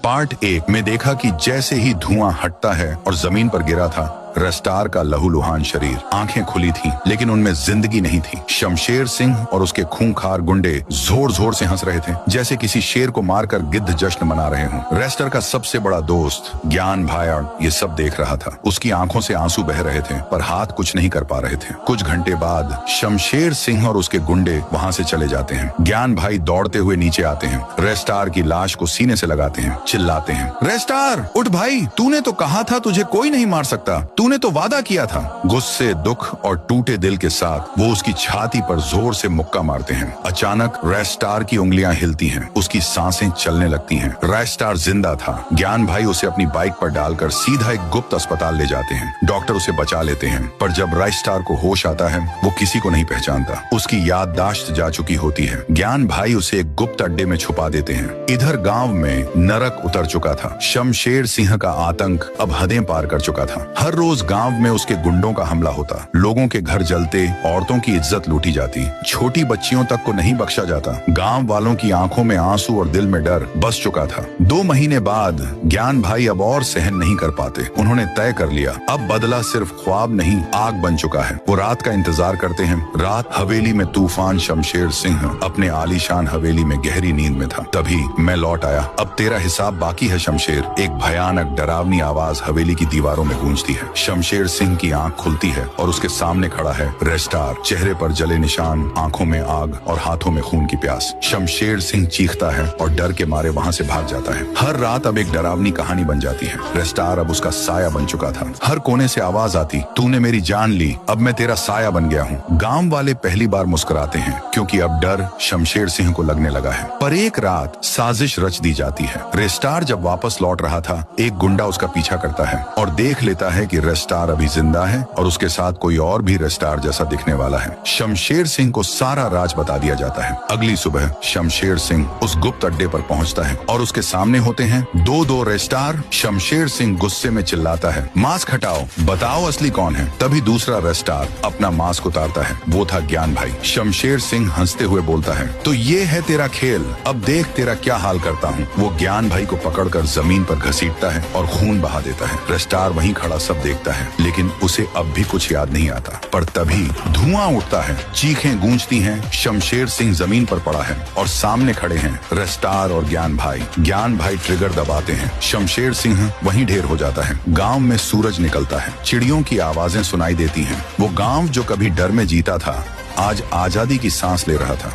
Part 1 में देखा कि जैसे ही धुआं हटता है और जमीन पर गिरा था, रेस्टार का लहूलुहान शरीर, आंखें खुली थीं, लेकिन उनमें जिंदगी नहीं थी। शमशेर सिंह और उसके खूंखार गुंडे जोर जोर से हंस रहे थे, जैसे किसी शेर को मारकर गिद्ध जश्न मना रहे हों। रेस्टर का सबसे बड़ा दोस्त ज्ञान भाई ये सब देख रहा था। उसकी आंखों से आंसू बह रहे थे, पर हाथ कुछ नहीं कर पा रहे थे। कुछ घंटे बाद शमशेर सिंह और उसके गुंडे वहां से चले जाते हैं। ज्ञान भाई दौड़ते हुए नीचे आते हैं, रेस्टार की लाश को सीने से लगाते हैं, चिल्लाते हैं, रेस्टार उठ भाई, तूने तो कहा था तुझे कोई नहीं मार सकता, तूने तो वादा किया था। गुस्से, दुख और टूटे दिल के साथ वो उसकी छाती पर जोर से मुक्का मारते हैं। अचानक रेस्टार की उंगलियां हिलती हैं, उसकी सांसें चलने लगती हैं। रेस्टार जिंदा था। ज्ञान भाई उसे अपनी बाइक पर डालकर सीधा एक गुप्त अस्पताल ले जाते हैं। डॉक्टर उसे बचा लेते हैं, पर जब रेस्टार को होश आता है, वो किसी को नहीं पहचानता। उसकी याददाश्त जा चुकी होती है। ज्ञान भाई उसे एक गुप्त अड्डे में छुपा देते हैं। इधर गांव में नरक उतर चुका था। शमशेर सिंह का आतंक अब हदें पार कर चुका था। हर रोज गांव में उसके गुंडों का हमला होता, लोगों के घर जलते, औरतों की इज्जत लूटी जाती, छोटी बच्चियों तक को नहीं बख्शा जाता। गांव वालों की आंखों में आंसू और दिल में डर बस चुका था। 2 महीने बाद ज्ञान भाई अब और सहन नहीं कर पाते। उन्होंने तय कर लिया, अब बदला सिर्फ ख्वाब नहीं, आग बन चुका है। वो रात का इंतजार करते हैं। रात हवेली में तूफान शमशेर सिंह अपने आलीशान हवेली में गहरी नींद में था। तभी मैं लौट आया, अब तेरा हिसाब बाकी है शमशेर। एक भयानक डरावनी आवाज हवेली की दीवारों में गूंजती है। शमशेर सिंह की आंख खुलती है और उसके सामने खड़ा है रेस्टार, चेहरे पर जले निशान, आंखों में आग और हाथों में खून की प्यास। शमशेर सिंह चीखता है और डर के मारे वहां से भाग जाता है। हर रात अब एक डरावनी कहानी बन जाती है। रेस्टार अब उसका साया बन चुका था। हर कोने से आवाज आती, तूने मेरी जान ली, अब मैं तेरा साया बन गया हूँ। गांव वाले पहली बार मुस्कुराते हैं, क्योंकि अब डर शमशेर सिंह को लगने लगा है। पर एक रात साजिश रच दी जाती है। रेस्टार जब वापस लौट रहा था, एक गुंडा उसका पीछा करता है और देख लेता है कि रेस्टार अभी जिंदा है और उसके साथ कोई और भी रेस्टार जैसा दिखने वाला है। शमशेर सिंह को सारा राज बता दिया जाता है। अगली सुबह शमशेर सिंह उस गुप्त अड्डे पर पहुंचता है और उसके सामने होते हैं 2 रेस्टार। शमशेर सिंह गुस्से में चिल्लाता है, मास्क हटाओ, बताओ असली कौन है। तभी दूसरा रेस्टार अपना मास्क उतारता है। वो था ज्ञान भाई। शमशेर सिंह हंसते हुए बोलता है, तो ये है तेरा खेल, अब देख तेरा क्या हाल करता हूँ। वो ज्ञान भाई को पकड़कर जमीन पर घसीटता है और खून बहा देता है। रेस्टार वहीं खड़ा सब देखता है, लेकिन उसे अब भी कुछ याद नहीं आता। पर तभी धुआं उठता है, चीखें गूंजती हैं। शमशेर सिंह जमीन पर पड़ा है और सामने खड़े हैं रेस्टार और ज्ञान भाई। ज्ञान भाई ट्रिगर दबाते हैं, शमशेर सिंह वहीं ढेर हो जाता है। गांव में सूरज निकलता है, चिड़ियों की आवाजें सुनाई देती हैं। वो गांव जो कभी डर में जीता था, आज आजादी की सांस ले रहा था।